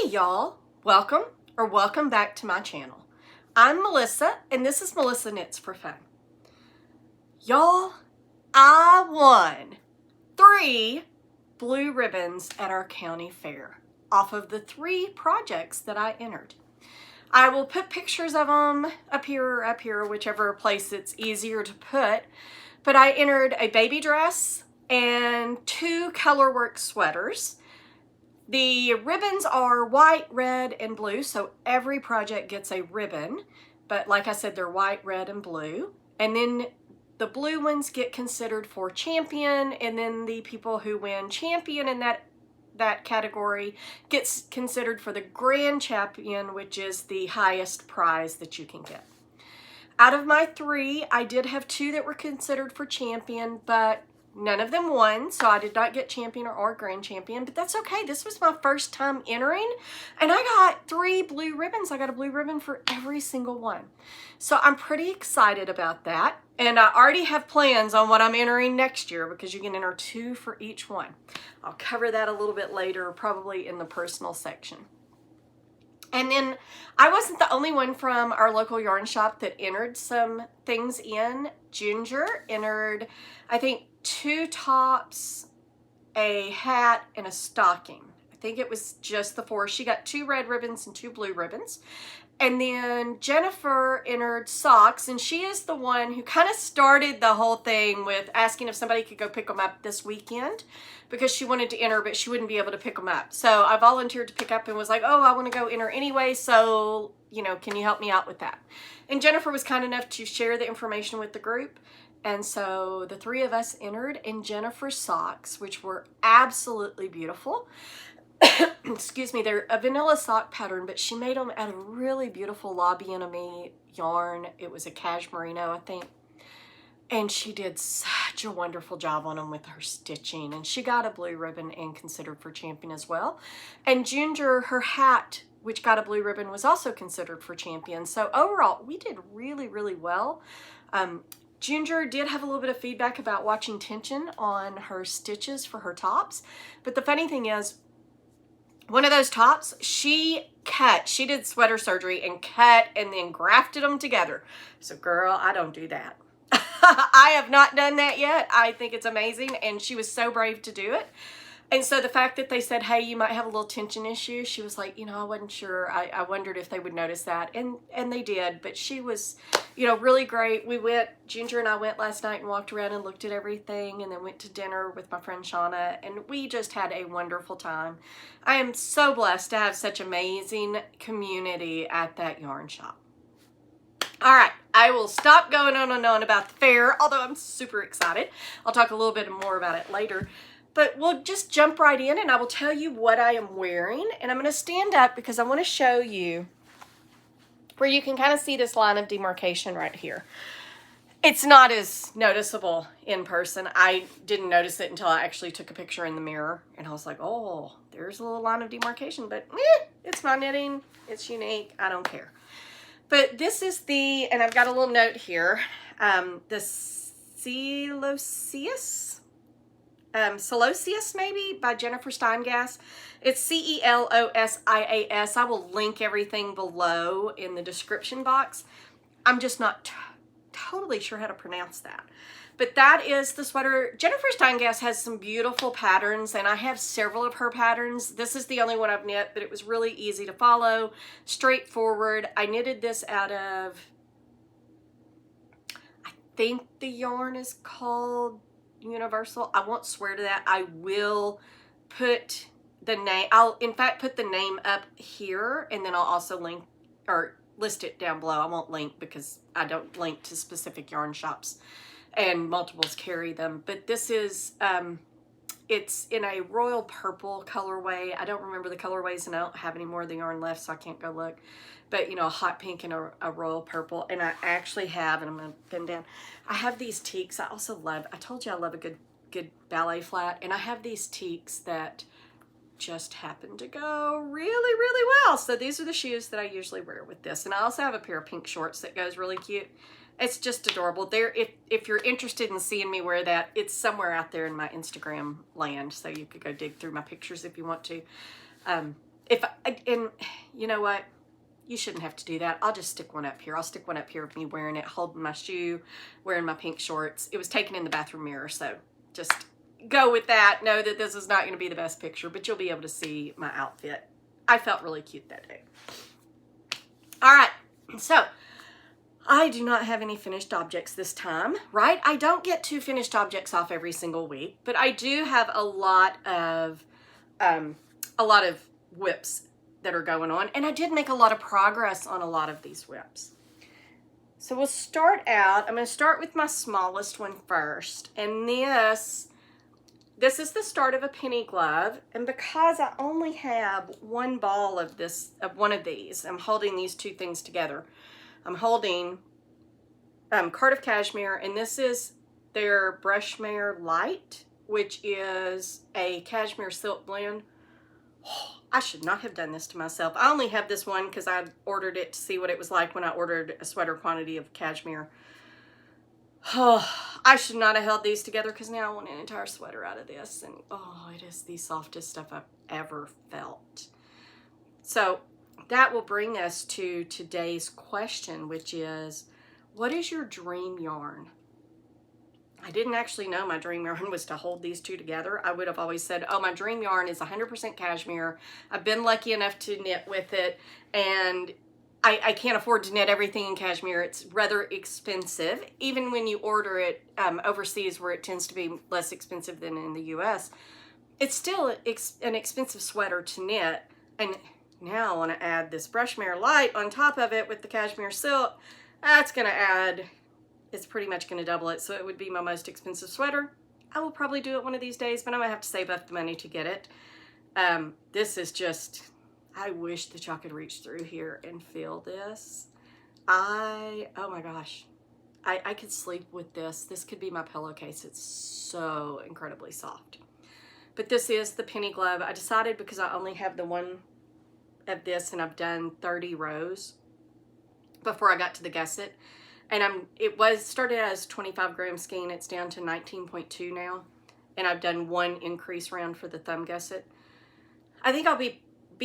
Hey y'all, welcome back to my channel. I'm Melissa and this is Melissa Knits for Fun. Y'all, I won 3 blue ribbons at our county fair off of the 3 projects that I entered. I will put pictures of them up here, whichever place it's easier to put. But I entered a baby dress and 2 colorwork sweaters. The ribbons are white, red, and blue, so every project gets a ribbon. But like I said, they're white, red, and blue. And then the blue ones get considered for champion, and then the people who win champion in that category gets considered for the grand champion, which is the highest prize that you can get. Out of my 3, I did have 2 that were considered for champion, but none of them won, so I did not get champion or grand champion, but that's okay. This was my first time entering, and I got 3 blue ribbons. I got a blue ribbon for every single one. So I'm pretty excited about that, and I already have plans on what I'm entering next year because you can enter 2 for each one. I'll cover that a little bit later, probably in the personal section. And then I wasn't the only one from our local yarn shop that entered some things in. Ginger entered, I think, 2 tops, a hat, and a stocking. I think it was just the 4. She got 2 red ribbons and 2 blue ribbons. And then Jennifer entered socks, and she is the one who kind of started the whole thing with asking if somebody could go pick them up this weekend because she wanted to enter, but she wouldn't be able to pick them up. So I volunteered to pick up and was like, oh, I want to go enter anyway, so, you know, can you help me out with that? And Jennifer was kind enough to share the information with the group. And so the 3 of us entered in Jennifer's socks, which were absolutely beautiful. Excuse me, they're a vanilla sock pattern, but she made them out of really beautiful La Bien-Aimée yarn. It was a cashmerino, I think. And she did such a wonderful job on them with her stitching. And she got a blue ribbon and considered for champion as well. And Ginger, her hat, which got a blue ribbon, was also considered for champion. So overall, we did really, really well. Ginger did have a little bit of feedback about watching tension on her stitches for her tops. But the funny thing is, one of those tops, she did sweater surgery and cut and then grafted them together. So girl, I don't do that. I have not done that yet. I think it's amazing, and she was so brave to do it. And so the fact that they said, hey, you might have a little tension issue, she was like, you know, I wasn't sure. I wondered if they would notice that. And they did. But she was, you know, really great. Ginger and I went last night and walked around and looked at everything, and then went to dinner with my friend Shauna, and we just had a wonderful time. I am so blessed to have such amazing community at that yarn shop. All right, I will stop going on and on about the fair, although I'm super excited. I'll talk a little bit more about it later. But we'll just jump right in, and I will tell you what I am wearing. And I'm going to stand up because I want to show you where you can kind of see this line of demarcation right here. It's not as noticeable in person. I didn't notice it until I actually took a picture in the mirror. And I was like, oh, there's a little line of demarcation. But it's my knitting. It's unique. I don't care. But this is and I've got a little note here, the Celosias maybe, by Jennifer Steingass. It's Celosias. I will link everything below in the description box. I'm just not totally sure how to pronounce that. But that is the sweater. Jennifer Steingass has some beautiful patterns, and I have several of her patterns. This is the only one I've knit, but it was really easy to follow, straightforward. I knitted this out of, I think the yarn is called Universal. I won't swear to that. I will put the name. I'll in fact put the name up here, and then I'll also link or list it down below. I won't link because I don't link to specific yarn shops, and multiples carry them. But this is it's in a royal purple colorway. I don't remember the colorways, and I don't have any more of the yarn left, so I can't go look. But you know, a hot pink and a royal purple. And I actually have, and I'm going to pin down, I have these teaks. I also love, I told you I love a good ballet flat, and I have these teaks that just happen to go really, really well. So these are the shoes that I usually wear with this. And I also have a pair of pink shorts that goes really cute. It's just adorable. There, if you're interested in seeing me wear that, it's somewhere out there in my Instagram land, so you could go dig through my pictures if you want to. and you know what? You shouldn't have to do that. I'll just stick one up here. I'll stick one up here of me wearing it, holding my shoe, wearing my pink shorts. It was taken in the bathroom mirror, so just go with that. Know that this is not going to be the best picture, but you'll be able to see my outfit. I felt really cute that day. All right, so I do not have any finished objects this time, right? I don't get 2 finished objects off every single week, but I do have a lot of whips that are going on, and I did make a lot of progress on a lot of these whips. So we'll start out, I'm going to start with my smallest one first, and this is the start of a penny glove, and because I only have one ball of one of these, I'm holding these 2 things together. I'm holding Card of Cashmere, and this is their Brushmere Light, which is a cashmere silk blend. Oh, I should not have done this to myself. I only have this one because I ordered it to see what it was like when I ordered a sweater quantity of cashmere. Oh, I should not have held these together because now I want an entire sweater out of this. And oh, it is the softest stuff I've ever felt. So that will bring us to today's question, which is, what is your dream yarn? I didn't actually know my dream yarn was to hold these 2 together. I would have always said, oh, my dream yarn is 100% cashmere. I've been lucky enough to knit with it, and I can't afford to knit everything in cashmere. It's rather expensive. Even when you order it overseas, where it tends to be less expensive than in the US, it's still an expensive sweater to knit. And now I want to add this Brushmere Light on top of it with the cashmere silk. That's going to add... It's pretty much going to double it, so it would be my most expensive sweater. I will probably do it one of these days, but I'm going to have to save up the money to get it. This is just, I wish that y'all could reach through here and feel this. Oh my gosh. I could sleep with this. This could be my pillowcase. It's so incredibly soft. But this is the penny glove. I decided because I only have the one of this, and I've done 30 rows before I got to the gusset. And it started as 25 gram skein. It's down to 19.2 now. And I've done 1 increase round for the thumb gusset. I think I'll be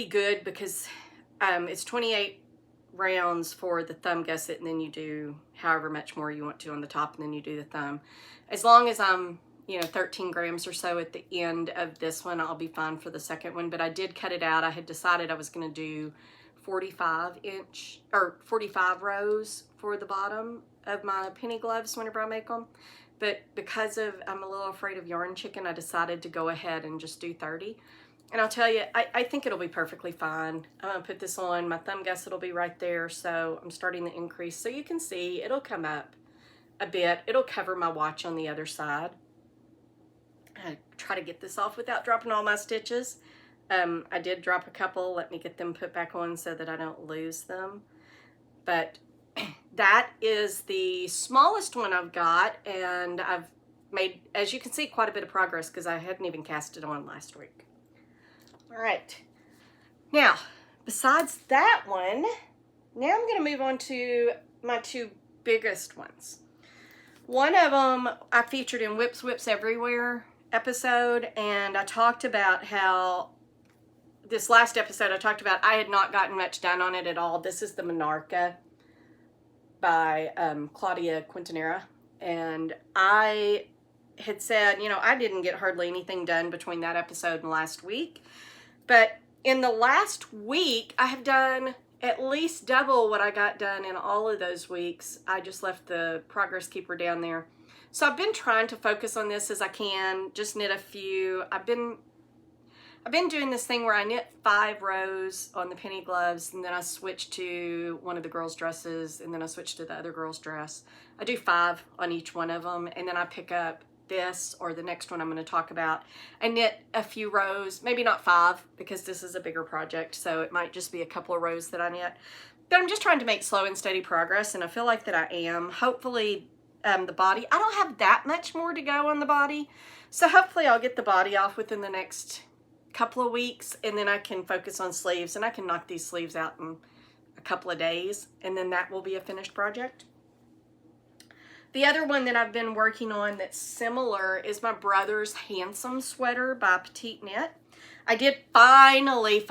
good because it's 28 rounds for the thumb gusset, and then you do however much more you want to on the top, and then you do the thumb. As long as I'm, 13 grams or so at the end of this one, I'll be fine for the second one. But I did cut it out. I had decided I was going to do 45 rows for the bottom of my penny gloves whenever I make them, but because I'm a little afraid of yarn chicken, I decided to go ahead and just do 30. And I'll tell you, I think it'll be perfectly fine. I'm gonna put this on, my thumb gusset will be right there, so I'm starting the increase so you can see it'll come up a bit. It'll cover my watch on the other side. I try to get this off without dropping all my stitches. I did drop a couple. Let me get them put back on so that I don't lose them. But that is the smallest one I've got, and I've made, as you can see, quite a bit of progress because I hadn't even cast it on last week. All right. Now, besides that one, now I'm going to move on to my 2 biggest ones. One of them I featured in Whips Everywhere episode, and I talked about how this last episode I talked about I had not gotten much done on it at all. This is the Monarca by Claudia Quintanera, and I had said, I didn't get hardly anything done between that episode and last week, but in the last week I have done at least double what I got done in all of those weeks. I just left the progress keeper down there. So I've been trying to focus on this as I can, just knit a few. I've been doing this thing where I knit 5 rows on the penny gloves, and then I switch to one of the girls' dresses, and then I switch to the other girl's dress. I do 5 on each one of them, and then I pick up this or the next one I'm going to talk about. I knit a few rows, maybe not 5 because this is a bigger project, so it might just be a couple of rows that I knit. But I'm just trying to make slow and steady progress, and I feel like that I am. Hopefully the body, I don't have that much more to go on the body, so hopefully I'll get the body off within the next couple of weeks, and then I can focus on sleeves, and I can knock these sleeves out in a couple of days, and then that will be a finished project. The other one that I've been working on that's similar is my brother's Handsome sweater by PetiteKnit. I did finally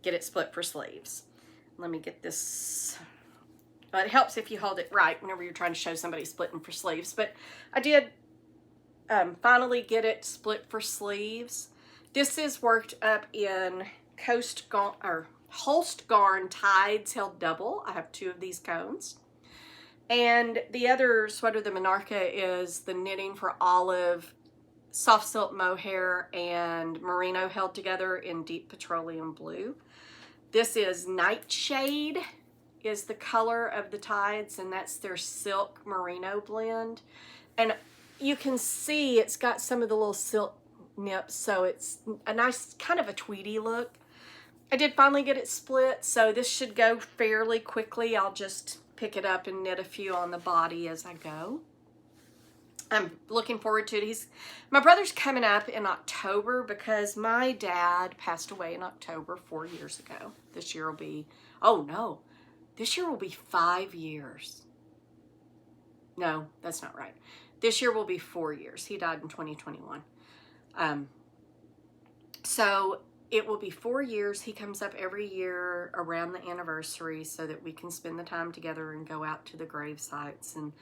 get it split for sleeves. Let me get this. Well, it helps if you hold it right whenever you're trying to show somebody splitting for sleeves. But I did finally get it split for sleeves. This is worked up in Holst Garn Tides held double. I have 2 of these cones. And the other sweater, the Monarcha, is the Knitting for Olive, soft silk mohair, and merino held together in deep petroleum blue. This is Nightshade, is the color of the Tides, and that's their silk merino blend. And you can see it's got some of the little silk nips, so it's a nice kind of a tweedy look. I did finally get it split, so this should go fairly quickly. I'll just pick it up and knit a few on the body as I go. I'm looking forward to it. My brother's coming up in October because my dad passed away in October 4 years ago. This year will be, oh no, this year will be 5 years. No, that's not right. This year will be 4 years. He died in 2021. So it will be 4 years. He comes up every year around the anniversary so that we can spend the time together and go out to the grave sites and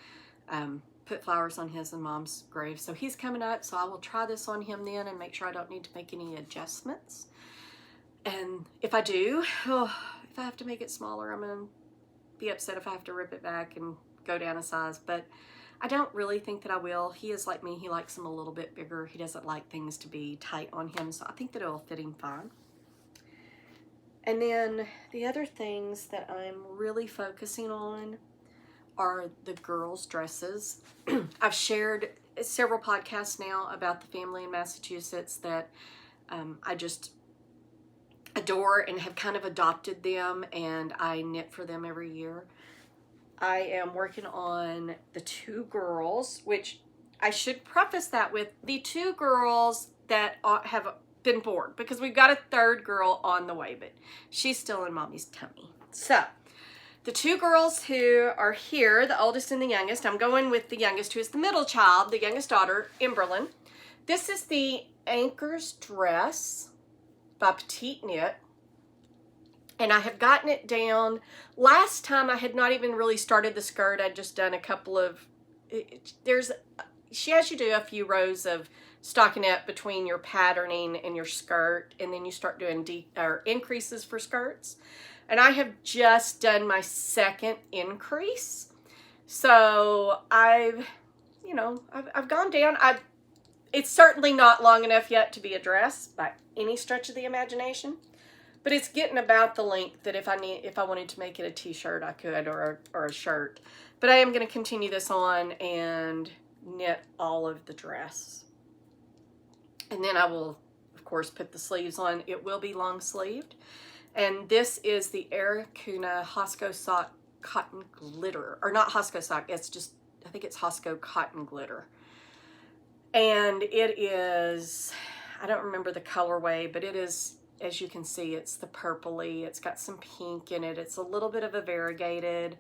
put flowers on his and Mom's grave. So he's coming up, so I will try this on him then and make sure I don't need to make any adjustments. And if I do, if I have to make it smaller, I'm going to be upset if I have to rip it back and go down a size. But I don't really think that I will. He is like me. He likes them a little bit bigger. He doesn't like things to be tight on him, so I think that it'll fit him fine. And then the other things that I'm really focusing on are the girls' dresses. I've shared several podcasts now about the family in Massachusetts that I just adore and have kind of adopted them, and I knit for them every year. I am working on the 2 girls, which I should preface that with the 2 girls that have been born, because we've got a 3rd girl on the way, but she's still in Mommy's tummy. So the 2 girls who are here, the oldest and the youngest, I'm going with the youngest, who is the middle child, the youngest daughter, Emberlyn. This is the Anchor's dress by PetiteKnit. And I have gotten it down. Last time I had not even really started the skirt. I'd just done a couple of, she has you do a few rows of stockinette between your patterning and your skirt, and then you start doing increases for skirts. And I have just done my 2nd increase. So I've gone down. It's certainly not long enough yet to be a dress by any stretch of the imagination. But it's getting about the length that if I wanted to make it a t-shirt, I could, or a shirt. But I am going to continue this on and knit all of the dress. And then I will, of course, put the sleeves on. It will be long sleeved. And this is the Aracuna Hosco Sock Cotton Glitter. Or not Hosco Sock, it's just, I think it's Hosco Cotton Glitter. And it is, I don't remember the colorway, but it is, as you can see, it's the purpley. It's got some pink in it. It's a little bit of a variegated.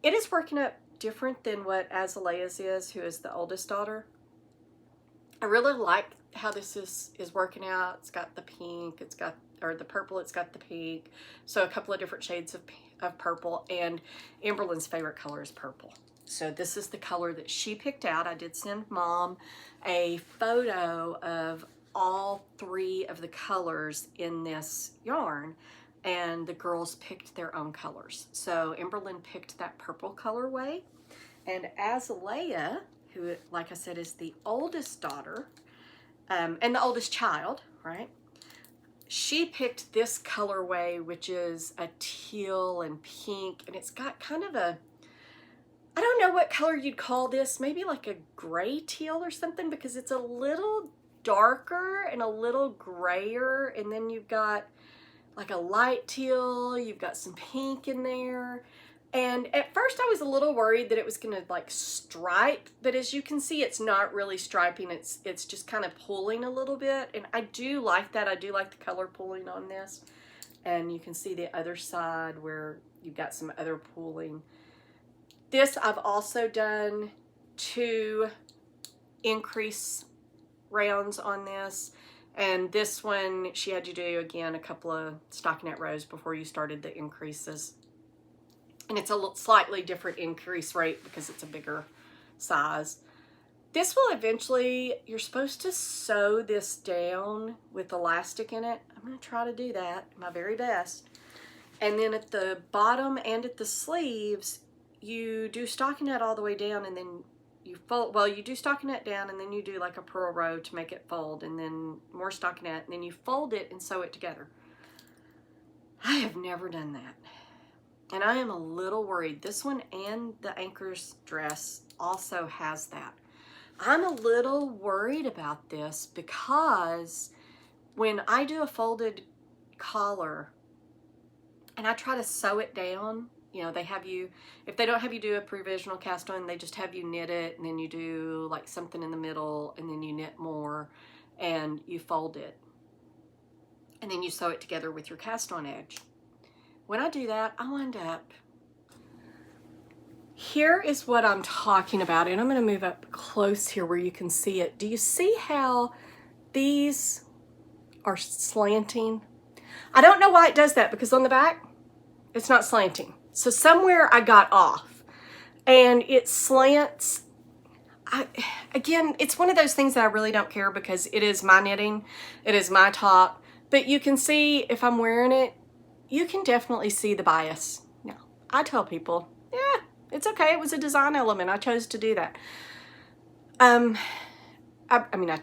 It is working up different than what Azalea's is, who is the oldest daughter. I really like how this is working out. It's got the pink, it's got, or the purple, it's got the pink. So a couple of different shades of purple, and Emberlyn's favorite color is purple. So this is the color that she picked out. I did send Mom a photo of all 3 of the colors in this yarn, and the girls picked their own colors. So Emberlyn picked that purple colorway, and Azalea, who, like I said, is the oldest daughter and the oldest child, right? She picked this colorway, which is a teal and pink, and it's got kind of a, I don't know what color you'd call this, maybe like a gray teal or something, because it's a little darker and a little grayer, and then you've got like a light teal, you've got some pink in there. And at first I was a little worried that it was gonna like stripe, but as you can see, it's not really striping, it's just kind of pulling a little bit, and I do like that. I do like the color pulling on this. And you can see the other side where you've got some other pulling. This I've also done 2 increase rounds on this, And this one, she had you do, again, a couple of stockinette rows before you started the increases. And it's a slightly different increase rate because it's a bigger size. This will eventually, you're supposed to sew this down with elastic in it. I'm going to try to do that, my very best. And then at the bottom and at the sleeves, you do stockinette all the way down, and then you fold, well, you do stockinette down, and then you do like a purl row to make it fold, and then more stockinette, and then you fold it and sew it together. I have never done that. And I am a little worried. This one and the Anchor's dress also has that. I'm a little worried about this because when I do a folded collar and I try to sew it down, you know, they have you, if they don't have you do a provisional cast on, they just have you knit it, and then you do like something in the middle, and then you knit more, and you fold it. And then you sew it together with your cast on edge. When I do that, I wind up, here is what I'm talking about, and I'm going to move up close here where you can see it. Do you see how these are slanting? I don't know why it does that, because on the back, it's not slanting. So somewhere I got off, and it slants. Again, it's one of those things that I really don't care, because it is my knitting, it is my top, but you can see if I'm wearing it, you can definitely see the bias. Now, I tell people, yeah, it's okay. It was a design element. I chose to do that. I mean, I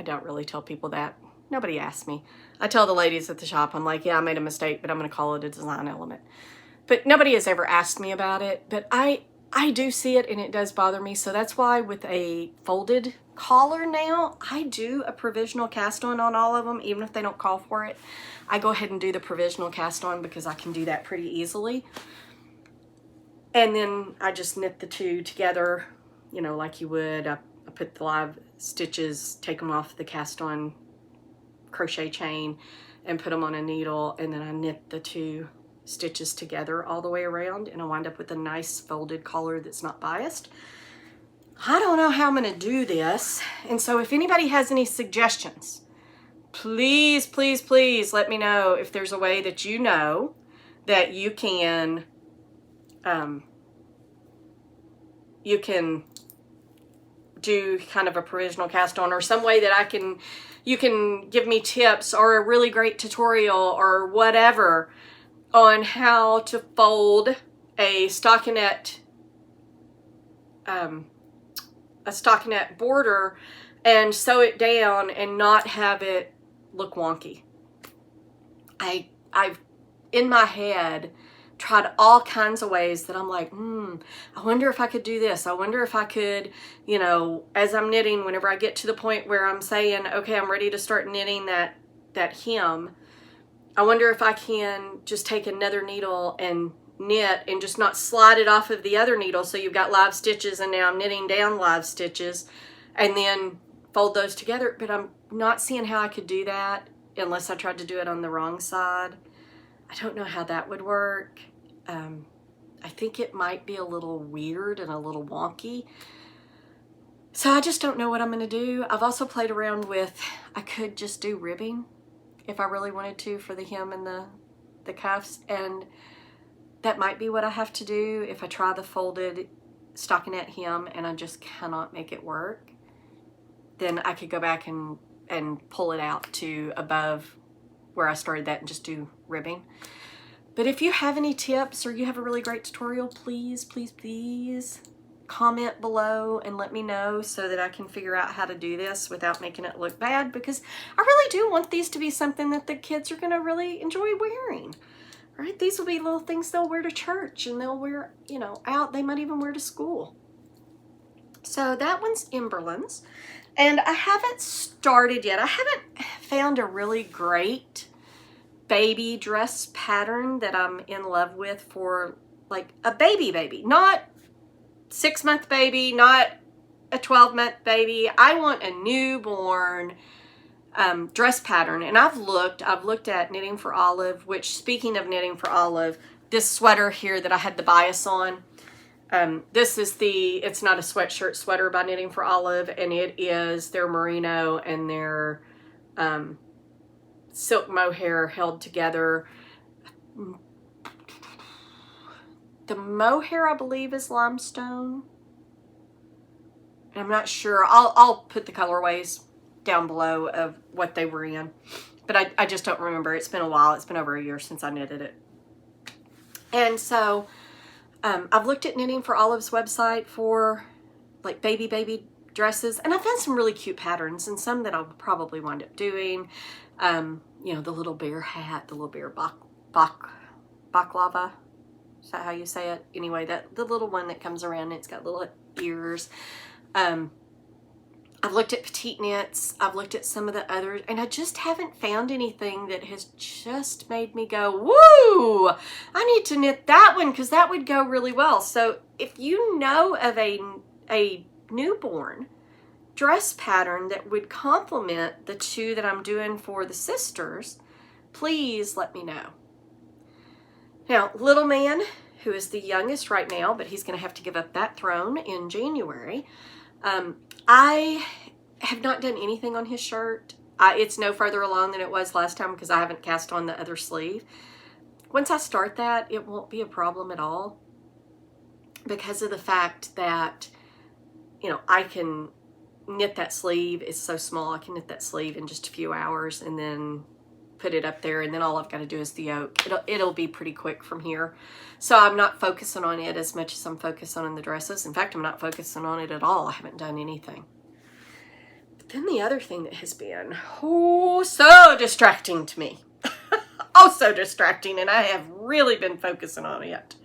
don't really tell people that. Nobody asks me. I tell the ladies at the shop, I'm like, yeah, I made a mistake, but I'm going to call it a design element. But nobody has ever asked me about it. But I do see it, and it does bother me. So that's why with a folded collar now, I do a provisional cast on all of them, even if they don't call for it. I go ahead and do the provisional cast on because I can do that pretty easily. And then I just knit the two together, you know, like you would. I put the live stitches, take them off the cast on crochet chain, and put them on a needle, and then I knit the two stitches together all the way around, and I wind up with a nice folded collar that's not biased. I don't know how I'm going to do this, and so if anybody has any suggestions, please, please, please let me know if there's a way that you know that you can do kind of a provisional cast on, or some way that you can give me tips or a really great tutorial or whatever on how to fold a stockinette border and sew it down and not have it look wonky. I've in my head tried all kinds of ways that I'm like, I wonder if I could do this. I wonder if I could, you know, as I'm knitting, whenever I get to the point where I'm saying, okay, I'm ready to start knitting that hem, I wonder if I can just take another needle and knit and just not slide it off of the other needle, so you've got live stitches, and now I'm knitting down live stitches, and then fold those together. But I'm not seeing how I could do that unless I tried to do it on the wrong side. I don't know how that would work. I think it might be a little weird and a little wonky. So I just don't know what I'm going to do. I've also played around with, I could just do ribbing if I really wanted to for the hem and the cuffs, and that might be what I have to do if I try the folded stockinette hem and I just cannot make it work. Then I could go back and pull it out to above where I started that and just do ribbing. But if you have any tips or you have a really great tutorial, please, please, please comment below and let me know so that I can figure out how to do this without making it look bad, because I really do want these to be something that the kids are going to really enjoy wearing. Right? These will be little things they'll wear to church, and they'll wear, you know, out. They might even wear to school. So that one's Emberlin's. And I haven't started yet. I haven't found a really great baby dress pattern that I'm in love with for like a baby. Not 6-month baby, not a 12-month baby. I want a newborn dress pattern. And I've looked at Knitting for Olive, which, speaking of Knitting for Olive, this sweater here that I had the bias on, this is it's not a sweatshirt sweater by Knitting for Olive, and it is their merino and their silk mohair held together. The mohair, I believe, is limestone. I'm not sure. I'll put the colorways down below of what they were in. But I just don't remember. It's been a while. It's been over a year since I knitted it. And so I've looked at Knitting for Olive's website for like baby dresses. And I found some really cute patterns and some that I'll probably wind up doing. You know, the little bear hat, the little bear baklava. Is that how you say it? Anyway, the little one that comes around, it's got little ears. I've looked at PetiteKnits. I've looked at some of the others, and I just haven't found anything that has just made me go, woo, I need to knit that one because that would go really well. So if you know of a newborn dress pattern that would complement the two that I'm doing for the sisters, please let me know. Now, little man, who is the youngest right now, but he's going to have to give up that throne in January. I have not done anything on his shirt. It's no further along than it was last time because I haven't cast on the other sleeve. Once I start that, it won't be a problem at all because of the fact that, you know, I can knit that sleeve. It's so small. I can knit that sleeve in just a few hours and then put it up there, and then all I've got to do is the yoke. It'll be pretty quick from here. So I'm not focusing on it as much as I'm focusing on the dresses. In fact, I'm not focusing on it at all. I haven't done anything. But then the other thing that has been so distracting to me, so distracting, and I have really been focusing on it,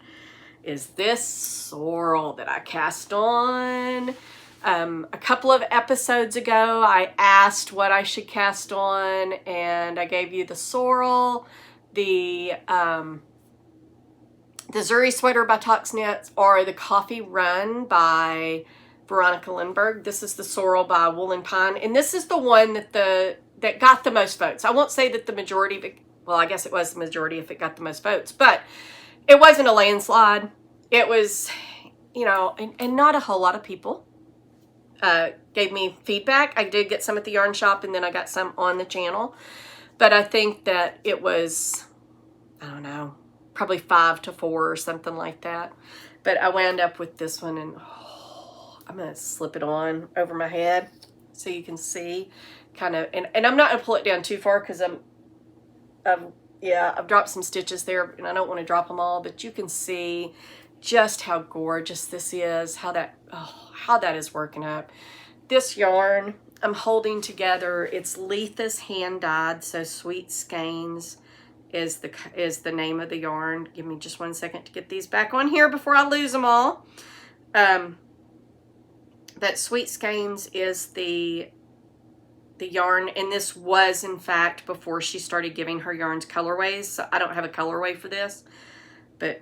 is this sorrel that I cast on. A couple of episodes ago, I asked what I should cast on, and I gave you the sorrel, the Zuri sweater by Tox Knits, or the Coffee Run by Veronica Lindbergh. This is the sorrel by Woolen Pine, and this is the one that got the most votes. I won't say that the majority of it, well, I guess it was the majority if it got the most votes, but it wasn't a landslide. It was, you know, and not a whole lot of people gave me feedback. I did get some at the yarn shop, and then I got some on the channel. But I think that it was, I don't know, probably 5 to 4 or something like that. But I wound up with this one, and I'm going to slip it on over my head so you can see kind of, and I'm not going to pull it down too far because I've dropped some stitches there, and I don't want to drop them all, but you can see just how gorgeous this is, how that is working up. This yarn I'm holding together, it's Letha's hand dyed, so Sweet Skeins is the name of the yarn. Give me just 1 second to get these back on here before I lose them all. That Sweet Skeins is the yarn, and this was in fact before she started giving her yarns colorways, so I don't have a colorway for this, but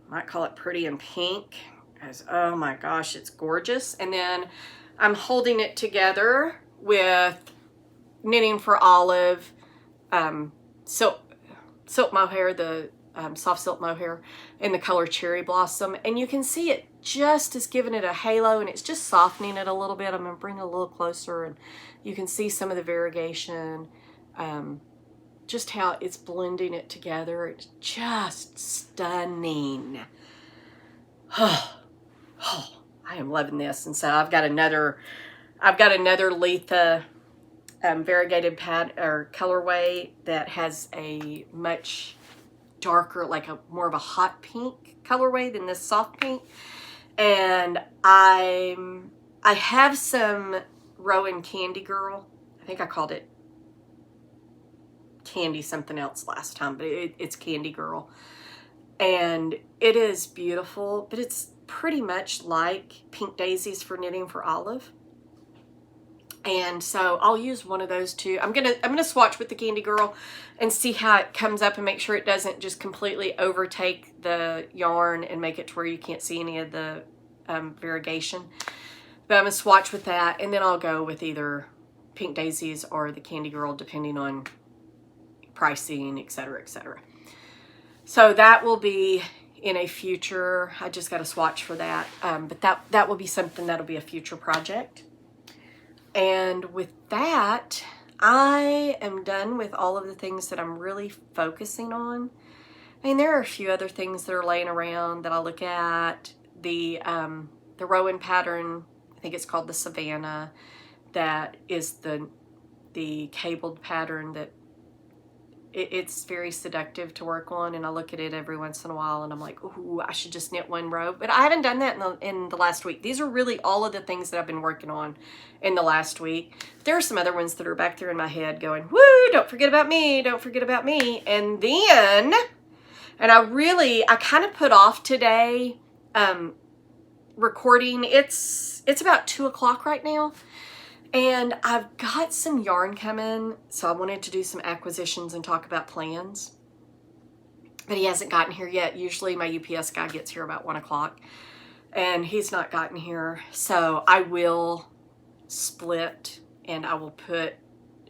might call it Pretty in Pink, because oh my gosh, it's gorgeous. And then I'm holding it together with Knitting for Olive silk mohair, the soft silk mohair in the color Cherry Blossom, and you can see it just is giving it a halo, and it's just softening it a little bit. I'm going to bring it a little closer, and you can see some of the variegation, just how it's blending it together. It's just stunning. I am loving this. And so I've got another Letha variegated pad or colorway that has a much darker, like more of a hot pink colorway than this soft pink. And I have some Rowan Candy Girl. I think I called it Candy something else last time, but it's Candy Girl, and it is beautiful, but it's pretty much like Pink Daisies for Knitting for Olive. And so I'll use one of those two. I'm gonna swatch with the Candy Girl and see how it comes up and make sure it doesn't just completely overtake the yarn and make it to where you can't see any of the variegation. But I'm gonna swatch with that, and then I'll go with either Pink Daisies or the Candy Girl, depending on pricing, etc., etc. So that will be in a future, I just got to swatch for that, but that will be something that'll be a future project. And with that, I am done with all of the things that I'm really focusing on. I mean, there are a few other things that are laying around that I look at. The Rowan pattern, I think it's called the Savannah, that is the cabled pattern that it's very seductive to work on, and I look at it every once in a while and I'm like, ooh, I should just knit one row. But I haven't done that in the last week. These are really all of the things that I've been working on in the last week. There are some other ones that are back there in my head going, woo, don't forget about me, don't forget about me. And then, and I kind of put off today recording. It's about 2 o'clock right now. And I've got some yarn coming, so I wanted to do some acquisitions and talk about plans. But he hasn't gotten here yet. Usually my UPS guy gets here about 1 o'clock, and he's not gotten here. So I will split, and I will put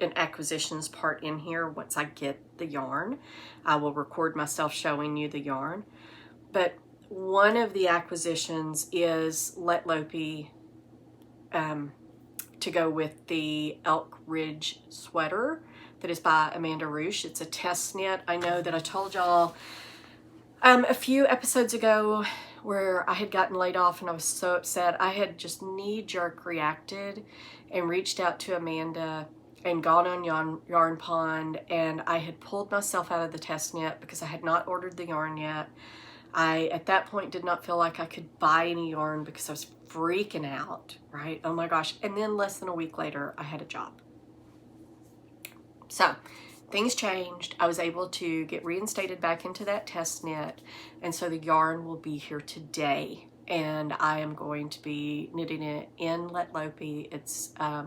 an acquisitions part in here once I get the yarn. I will record myself showing you the yarn. But one of the acquisitions is Let Lopi, to go with the Elk Ridge sweater that is by Amanda Rush. It's a test knit. I know that I told y'all a few episodes ago where I had gotten laid off and I was so upset. I had just knee-jerk reacted and reached out to Amanda and gone on Yarn Pond, and I had pulled myself out of the test knit because I had not ordered the yarn yet. I, at that point, did not feel like I could buy any yarn because I was freaking out, right? Oh my gosh. And then less than a week later, I had a job. So things changed. I was able to get reinstated back into that test knit. And so the yarn will be here today. And I am going to be knitting it in Let Lopi. It's, I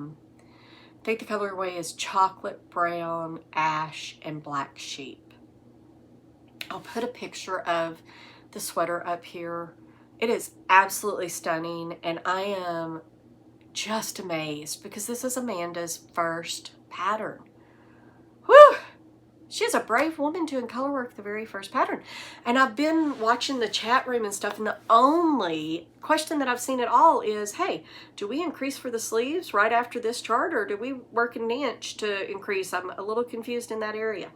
think the colorway is chocolate brown, ash, and black sheep. I'll put a picture of the sweater up here. It is absolutely stunning, and I am just amazed because this is Amanda's first pattern. Whew! She is a brave woman doing color work, the very first pattern. And I've been watching the chat room and stuff, and the only question that I've seen at all is, hey, do we increase for the sleeves right after this chart, or do we work an inch to increase? I'm a little confused in that area.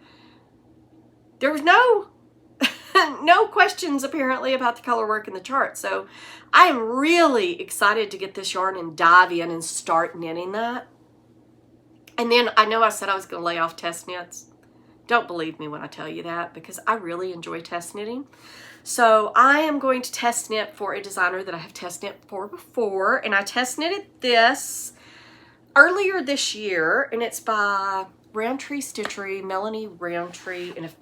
There was no questions apparently about the color work in the chart. So I am really excited to get this yarn and dive in and start knitting that. And then I know I said I was going to lay off test knits. Don't believe me when I tell you that, because I really enjoy test knitting. So I am going to test knit for a designer that I have test knit for before, and I test knitted this earlier this year, and it's by Roundtree Stitchery, Melanie Roundtree. And if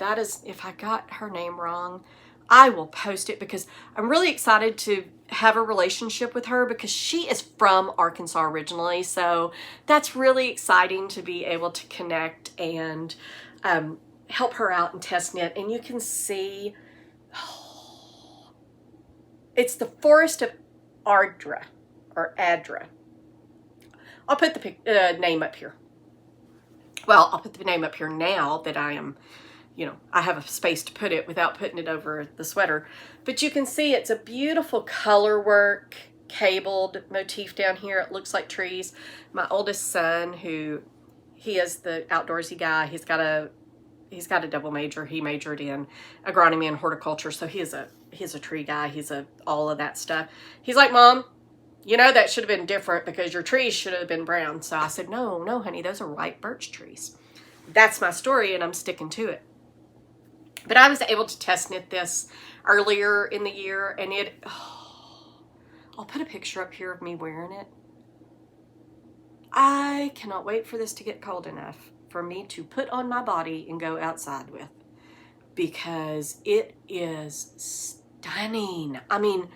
I got her name wrong, I will post it, because I'm really excited to have a relationship with her, because she is from Arkansas originally. So that's really exciting to be able to connect and help her out and test knit. And you can see, it's the Forest of Ardra, or Adra. I'll put the name up here. Well, I'll put the name up here now that I am, I have a space to put it without putting it over the sweater. But you can see it's a beautiful color work, cabled motif down here. It looks like trees. My oldest son, he is the outdoorsy guy. He's got a double major. He majored in agronomy and horticulture. So he's a tree guy. He's all of that stuff. He's like, Mom, that should have been different because your trees should have been brown. So I said, no, honey, those are white birch trees. That's my story, and I'm sticking to it. But I was able to test knit this earlier in the year, and I'll put a picture up here of me wearing it. I cannot wait for this to get cold enough for me to put on my body and go outside with, because it is stunning. I mean,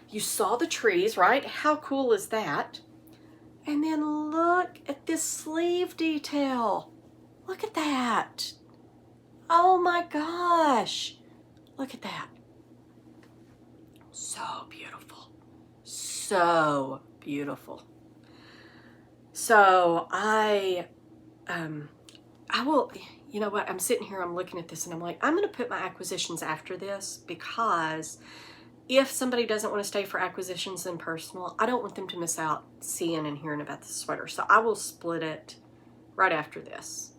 you saw the trees, right? How cool is that? And then look at this sleeve detail. Look at that. Oh my gosh. Look at that. So beautiful. So beautiful. So I will, you know what? I'm sitting here, I'm looking at this, and I'm like, I'm going to put my acquisitions after this, because if somebody doesn't want to stay for acquisitions and personal, I don't want them to miss out seeing and hearing about the sweater. So I will split it right after this.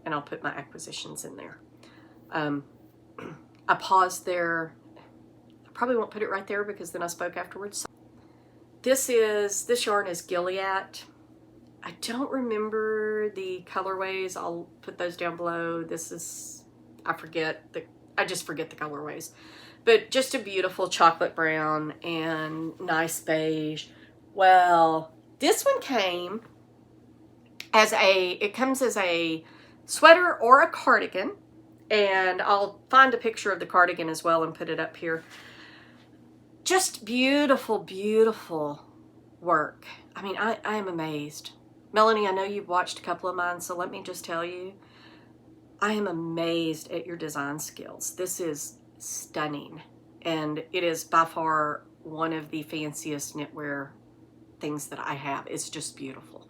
And I'll put my acquisitions in there. I paused there. I probably won't put it right there because then I spoke afterwards. This yarn is Hilliard. I don't remember the colorways. I'll put those down below. I just forget the colorways. But just a beautiful chocolate brown and nice beige. Well, this one came as it comes as a sweater or a cardigan. And I'll find a picture of the cardigan as well and put it up here. Just beautiful, beautiful work. I mean, I am amazed. Melanie, I know you've watched a couple of mine, so let me just tell you, I am amazed at your design skills. This is stunning, and it is by far one of the fanciest knitwear things that I have. It's just beautiful.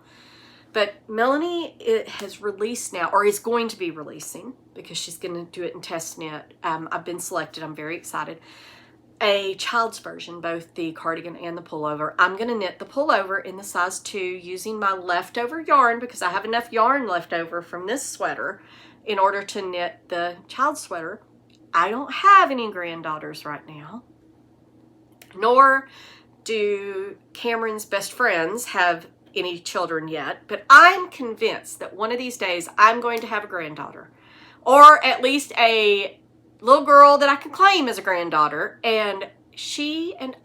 But Melanie has released now, or is going to be releasing, because she's going to do it in test knit. I've been selected. I'm very excited. A child's version, both the cardigan and the pullover. I'm going to knit the pullover in the size 2 using my leftover yarn, because I have enough yarn left over from this sweater in order to knit the child sweater. I don't have any granddaughters right now, nor do Cameron's best friends have any children yet, but I'm convinced that one of these days I'm going to have a granddaughter, or at least a little girl that I can claim as a granddaughter, and she and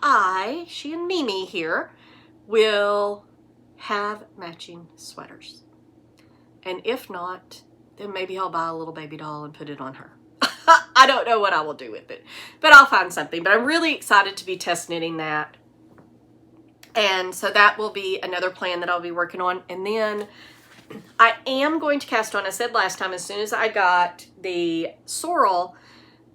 Mimi here will have matching sweaters. And if not, then maybe I'll buy a little baby doll and put it on her. I don't know what I will do with it, but I'll find something. But I'm really excited to be test knitting that. And so that will be another plan that I'll be working on. And then I am going to cast on, I said last time, as soon as I got the sorrel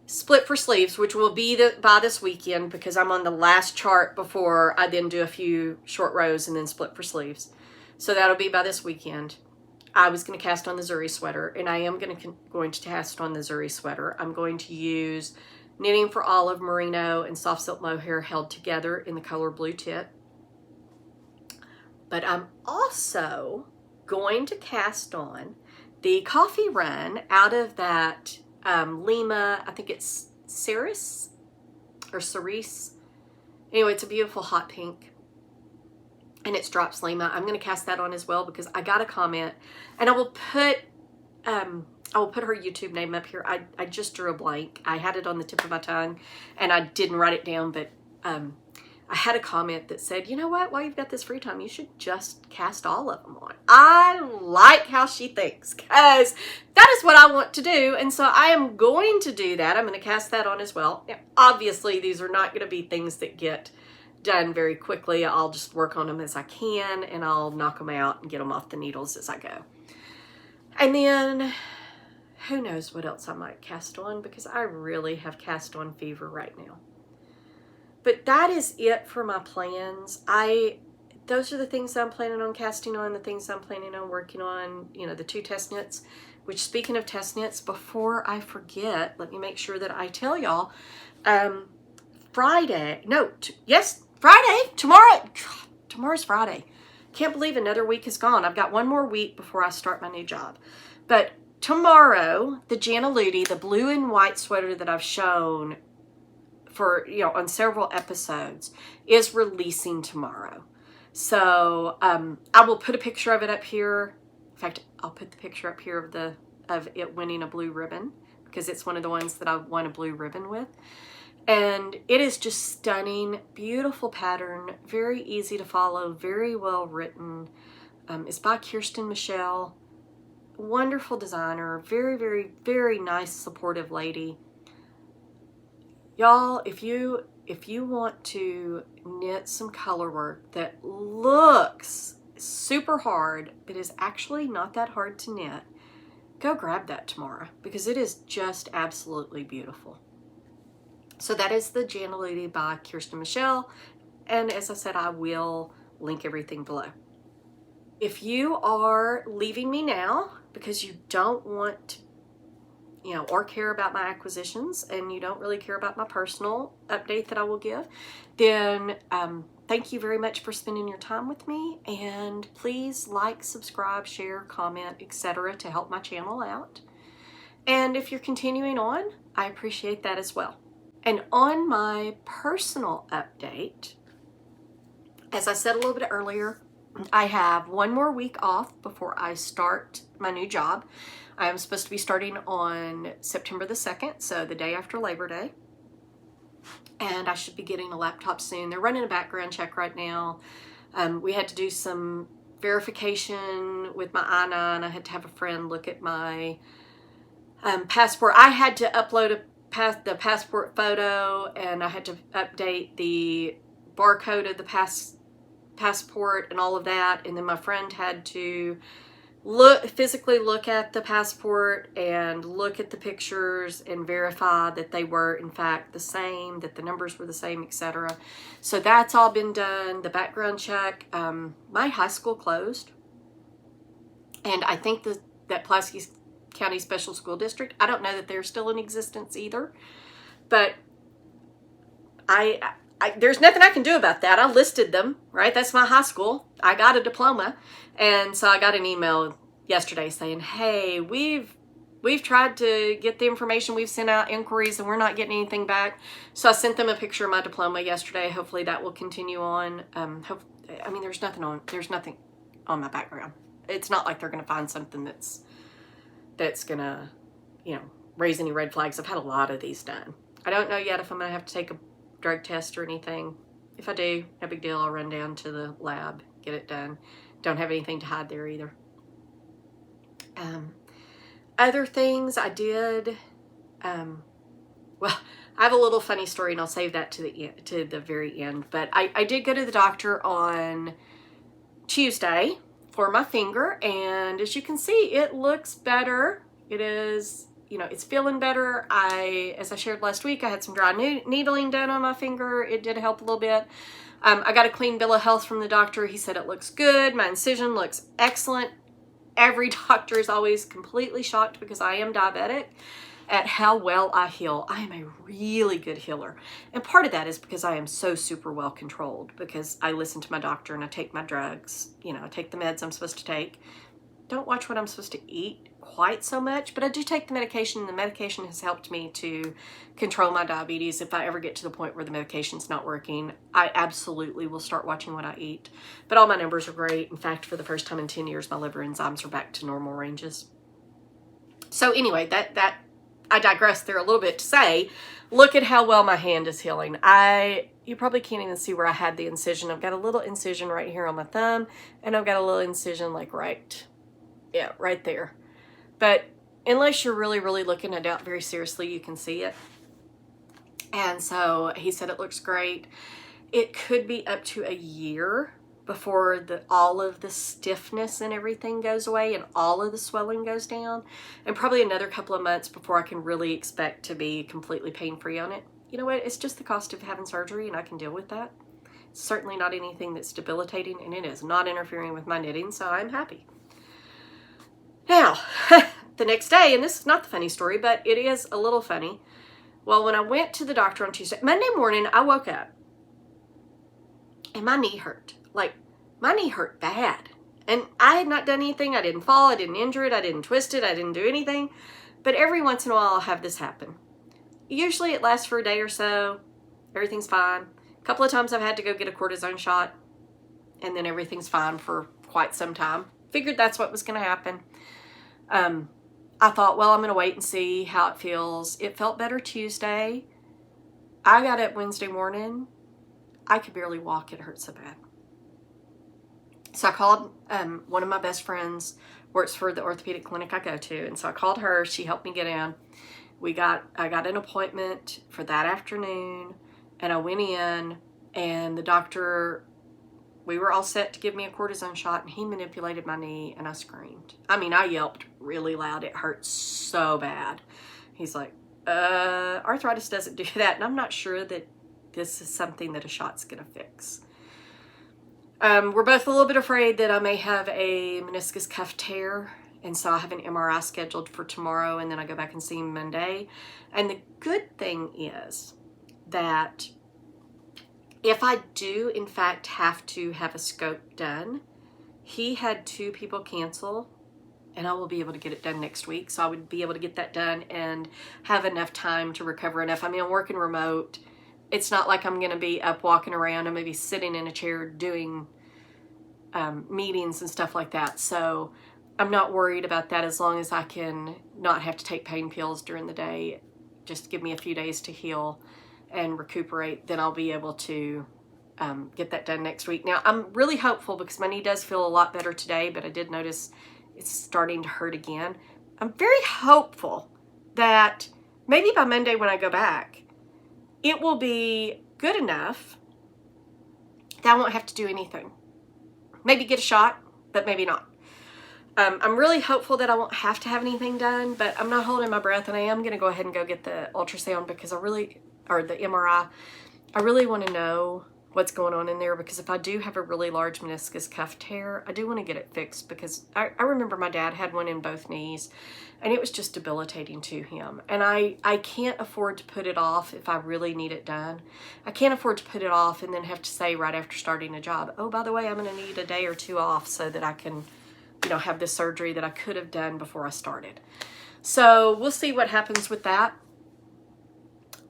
split for sleeves, which will be by this weekend, because I'm on the last chart before I then do a few short rows and then split for sleeves. So that'll be by this weekend. I was going to cast on the Zuri sweater, and I am going to cast on the Zuri sweater. I'm going to use Knitting for Olive Merino and Soft Silk Mohair held together in the color Blue Tit. But I'm also going to cast on the coffee run out of that Lima, I think it's Cerise or Cerise. Anyway, it's a beautiful hot pink, and it's Drops Lima. I'm going to cast that on as well because I got a comment, and I will put her YouTube name up here. I just drew a blank. I had it on the tip of my tongue, and I didn't write it down, but I had a comment that said, you know what, while you've got this free time, you should just cast all of them on. I like how she thinks, because that is what I want to do. And so I am going to do that. I'm going to cast that on as well. Now, obviously, these are not going to be things that get done very quickly. I'll just work on them as I can, and I'll knock them out and get them off the needles as I go. And then who knows what else I might cast on, because I really have cast on fever right now. But that is it for my plans. Those are the things I'm planning on casting on, the things I'm planning on working on, you know, the 2 test knits, which, speaking of test knits, before I forget, let me make sure that I tell y'all, Friday, tomorrow's Friday. Can't believe another week is gone. I've got one more week before I start my new job. But tomorrow, the Janeloudi, the blue and white sweater that I've shown for, you know, on several episodes, is releasing tomorrow. So I will put a picture of it up here. In fact, I'll put the picture up here of it winning a blue ribbon, because it's one of the ones that I won a blue ribbon with. And it is just stunning, beautiful pattern, very easy to follow, very well written. It's by Kirsten-Michele, wonderful designer, very, very, very nice, supportive lady. Y'all, if you want to knit some color work that looks super hard, but is actually not that hard to knit, go grab that tomorrow, because it is just absolutely beautiful. So that is the Janeloudi by Kirsten-Michele, and as I said, I will link everything below. If you are leaving me now because you don't want to, you know, or care about my acquisitions, and you don't really care about my personal update that I will give, then thank you very much for spending your time with me, and please like, subscribe, share, comment, etc. to help my channel out. And if you're continuing on, I appreciate that as well. And on my personal update, as I said a little bit earlier, I have one more week off before I start my new job. I am supposed to be starting on September the 2nd, so the day after Labor Day. And I should be getting a laptop soon. They're running a background check right now. We had to do some verification with my I-9. I had to have a friend look at my passport. I had to upload the passport photo, and I had to update the barcode of the passport and all of that. And then my friend had to physically look at the passport and look at the pictures and verify that they were in fact the same, that the numbers were the same, etc. So that's all been done. The background check. My high school closed, and I think that Pulaski County Special School District, I don't know that they're still in existence either, but there's nothing I can do about that. I listed them, right? That's my high school. I got a diploma. And so I got an email yesterday saying, hey, we've tried to get the information. We've sent out inquiries and we're not getting anything back. So I sent them a picture of my diploma yesterday. Hopefully that will continue on. I mean, there's nothing on my background. It's not like they're going to find something that's going to, raise any red flags. I've had a lot of these done. I don't know yet if I'm going to have to take a drug test or anything. If I do, no big deal. I'll run down to the lab, get it done. Don't have anything to hide there either. Other things I did, well, I have a little funny story, and I'll save that to the very end. But I did go to the doctor on Tuesday for my finger, and as you can see, it looks better. It is, it's feeling better. As I shared last week, I had some dry needling done on my finger. It did help a little bit. I got a clean bill of health from the doctor. He said it looks good. My incision looks excellent. Every doctor is always completely shocked, because I am diabetic, at how well I heal. I am a really good healer. And part of that is because I am so super well controlled, because I listen to my doctor and I take my drugs. I take the meds I'm supposed to take. Don't watch what I'm supposed to eat quite so much, but I do take the medication, and the medication has helped me to control my diabetes. If I ever get to the point where the medication's not working, I absolutely will start watching what I eat. But all my numbers are great. In fact, for the first time in 10 years, my liver enzymes are back to normal ranges. So anyway, that I digress there a little bit to say, look at how well my hand is healing. You probably can't even see where I had the incision. I've got a little incision right here on my thumb, and I've got a little incision like right there. But unless you're really, really looking it out very seriously, you can see it. And so he said it looks great. It could be up to a year before all of the stiffness and everything goes away and all of the swelling goes down. And probably another couple of months before I can really expect to be completely pain-free on it. You know what? It's just the cost of having surgery, and I can deal with that. It's certainly not anything that's debilitating, and it is not interfering with my knitting, so I'm happy. Now, the next day, and this is not the funny story, but it is a little funny. Well, when I went to the doctor on Tuesday, Monday morning, I woke up and my knee hurt. Like, my knee hurt bad. And I had not done anything. I didn't fall. I didn't injure it. I didn't twist it. I didn't do anything. But every once in a while, I'll have this happen. Usually it lasts for a day or so. Everything's fine. A couple of times I've had to go get a cortisone shot, and then everything's fine for quite some time. Figured that's what was going to happen. I thought, well, I'm going to wait and see how it feels. It felt better Tuesday. I got up Wednesday morning. I could barely walk. It hurt so bad. So I called one of my best friends, works for the orthopedic clinic I go to. And so I called her. She helped me get in. I got an appointment for that afternoon, and I went in, and the doctor, we were all set to give me a cortisone shot, and he manipulated my knee, and I screamed. I mean, I yelped really loud. It hurt so bad. He's like, arthritis doesn't do that. And I'm not sure that this is something that a shot's going to fix. We're both a little bit afraid that I may have a meniscus cuff tear. And so I have an MRI scheduled for tomorrow, and then I go back and see him Monday. And the good thing is that if I do, in fact, have to have a scope done, he had 2 people cancel, and I will be able to get it done next week. So I would be able to get that done and have enough time to recover enough. I mean, I'm working remote. It's not like I'm going to be up walking around. I'm going to be sitting in a chair doing meetings and stuff like that. So I'm not worried about that as long as I can not have to take pain pills during the day. Just give me a few days to heal and recuperate. Then I'll be able to get that done next week. Now, I'm really hopeful because my knee does feel a lot better today, but I did notice it's starting to hurt again. I'm very hopeful that maybe by Monday when I go back, it will be good enough that I won't have to do anything. Maybe get a shot, but maybe not. I'm really hopeful that I won't have to have anything done, but I'm not holding my breath, and I am going to go ahead and go get the ultrasound because or the MRI. I really want to know what's going on in there, because if I do have a really large meniscus cuff tear, I do want to get it fixed, because I remember my dad had one in both knees and it was just debilitating to him. And I can't afford to put it off if I really need it done. I can't afford to put it off and then have to say right after starting a job, oh, by the way, I'm going to need a day or 2 off so that I can, you know, have this surgery that I could have done before I started. So we'll see what happens with that.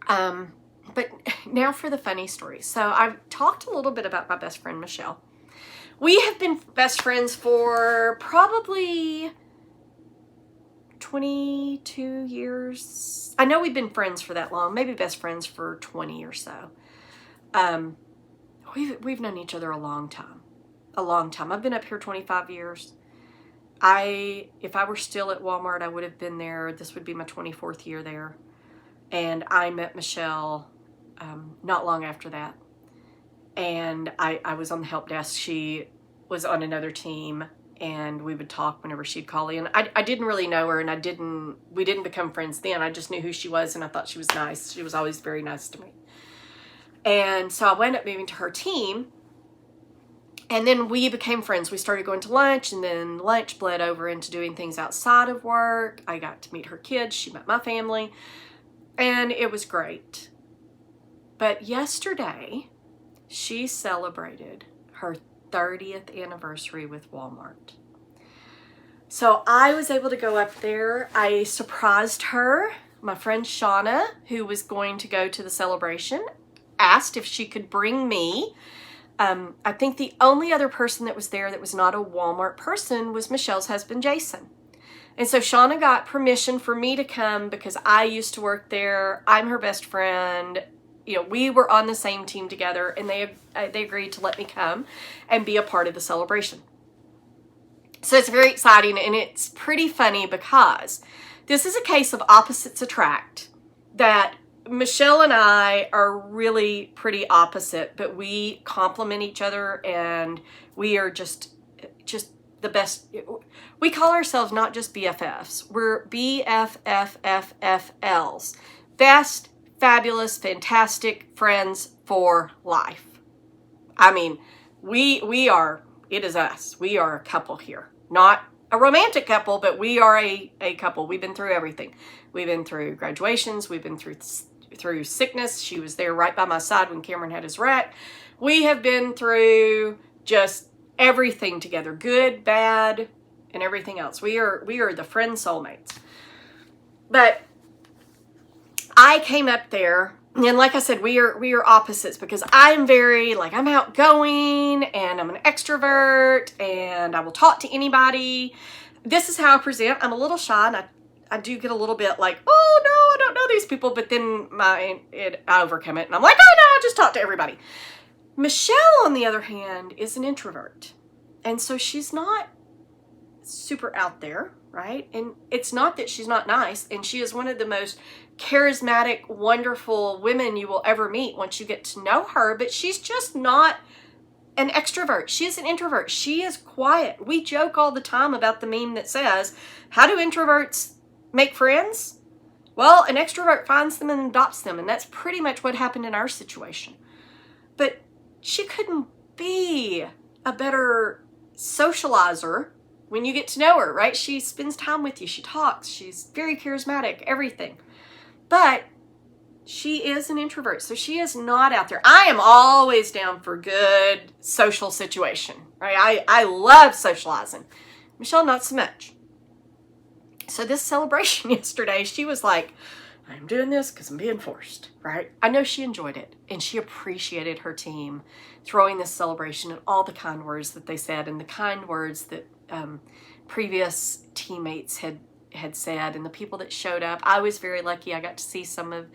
But now for the funny story. So I've talked a little bit about my best friend, Michelle. We have been best friends for probably 22 years. I know we've been friends for that long, maybe best friends for 20 or so. We've known each other a long time. I've been up here 25 years. If I were still at Walmart, I would have been there. This would be my 24th year there. And I met Michelle not long after that. And I was on the help desk. She was on another team, and we would talk whenever she'd call in. I didn't really know her, and we didn't become friends then. I just knew who she was, and I thought she was nice. She was always very nice to me. And so I wound up moving to her team, and then we became friends. We started going to lunch, and then lunch bled over into doing things outside of work. I got to meet her kids. She met my family, and it was great. But yesterday, she celebrated her 30th anniversary with Walmart. So I was able to go up there. I surprised her. My friend Shauna, who was going to go to the celebration, asked if she could bring me. I think the only other person that was there that was not a Walmart person was Michelle's husband, Jason. And so Shauna got permission for me to come because I used to work there. I'm her best friend. You know, we were on the same team together, and they agreed to let me come and be a part of the celebration. So it's very exciting, and it's pretty funny because this is a case of opposites attract, that Michelle and I are really pretty opposite, but we complement each other, and we are just the best. We call ourselves not just BFFs. We're BFFFFLs. Best, fabulous, fantastic friends for life. I mean, we are, it is us. We are a couple here. Not a romantic couple, but we are a couple. We've been through everything. We've been through graduations. We've been through sickness. She was there right by my side when Cameron had his wreck. We have been through just everything together, good, bad, and everything else. We are the friend soulmates. But I came up there, and like I said, we are opposites, because I'm very, like, I'm outgoing, and I'm an extrovert, and I will talk to anybody. This is how I present. I'm a little shy, and I do get a little bit like, oh no, I don't know these people, but then I overcome it, and I'm like, oh no, I just talk to everybody. Michelle, on the other hand, is an introvert, and so she's not super out there, right? And it's not that she's not nice, and she is one of the most charismatic, wonderful women you will ever meet once you get to know her, but she's just not an extrovert. She is an introvert. She is quiet. We joke all the time about the meme that says, how do introverts make friends? Well, an extrovert finds them and adopts them, and that's pretty much what happened in our situation. But she couldn't be a better socializer when you get to know her, right? She spends time with you. She talks. She's very charismatic, everything. But she is an introvert, so she is not out there. I am always down for good social situation, right? I love socializing. Michelle, not so much. So this celebration yesterday, she was like, I'm doing this because I'm being forced, right? I know she enjoyed it, and she appreciated her team throwing this celebration and all the kind words that they said and the kind words that previous teammates had said and the people that showed up. I was very lucky. I got to see some of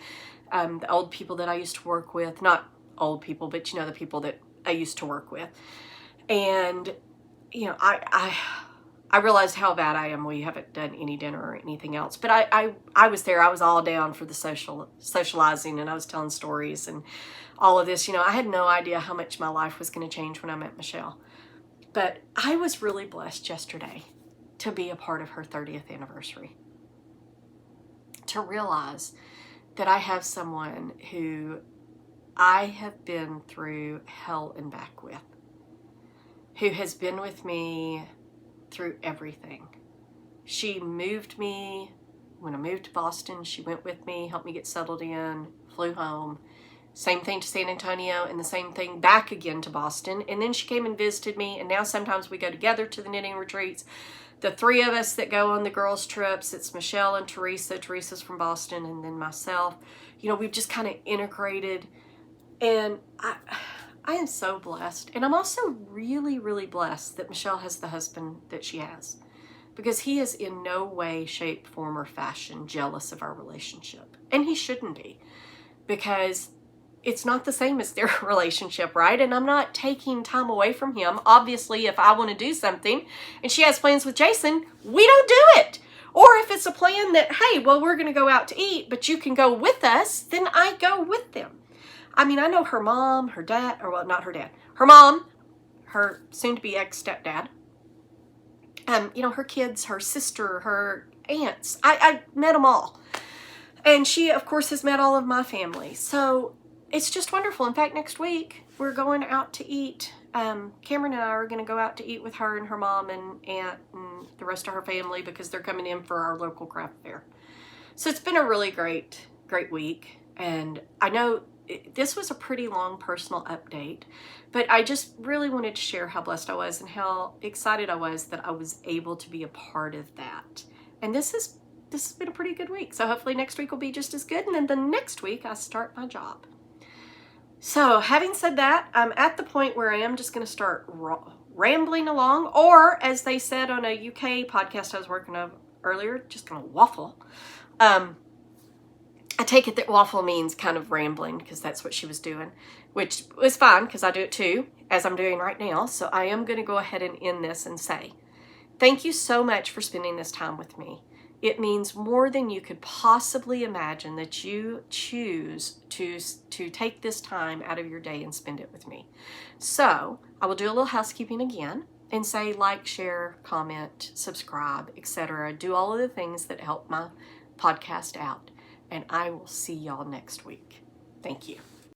the old people that I used to work with, not old people, but the people that I used to work with. And, I realized how bad I am. We haven't done any dinner or anything else, but I was there. I was all down for the socializing, and I was telling stories and all of this. I had no idea how much my life was going to change when I met Michelle, but I was really blessed yesterday to be a part of her 30th anniversary, to realize that I have someone who I have been through hell and back with, who has been with me through everything. She moved me. When I moved to Boston, she went with me, helped me get settled in, flew home. Same thing to San Antonio, and the same thing back again to Boston. And then she came and visited me, and now sometimes we go together to the knitting retreats. The three of us that go on the girls' trips, it's Michelle and Teresa. Teresa's from Boston, and then myself. We've just kind of integrated, and I am so blessed. And I'm also really, really blessed that Michelle has the husband that she has, because he is in no way, shape, form, or fashion jealous of our relationship. And he shouldn't be, because it's not the same as their relationship, right? And I'm not taking time away from him. Obviously, if I want to do something and she has plans with Jason, we don't do it. Or if it's a plan that, hey, well, we're going to go out to eat, but you can go with us, then I go with them. I mean, I know her mom, her dad, or well, not her dad, her mom, her soon-to-be ex-stepdad, her kids, her sister, her aunts. I met them all. And she, of course, has met all of my family. So it's just wonderful. In fact, next week, we're going out to eat. Cameron and I are going to go out to eat with her and her mom and aunt and the rest of her family, because they're coming in for our local craft fair. So it's been a really great week. And I know this was a pretty long personal update, but I just really wanted to share how blessed I was and how excited I was that I was able to be a part of that. And this has been a pretty good week. So hopefully next week will be just as good. And then the next week I start my job. So having said that, I'm at the point where I am just going to start rambling along, or as they said on a UK podcast I was working on earlier, just going to waffle. I take it that waffle means kind of rambling, because that's what she was doing, which was fine because I do it too, as I'm doing right now. So I am going to go ahead and end this and say, thank you so much for spending this time with me. It means more than you could possibly imagine that you choose to take this time out of your day and spend it with me. So I will do a little housekeeping again and say like, share, comment, subscribe, etc. Do all of the things that help my podcast out. And I will see y'all next week. Thank you.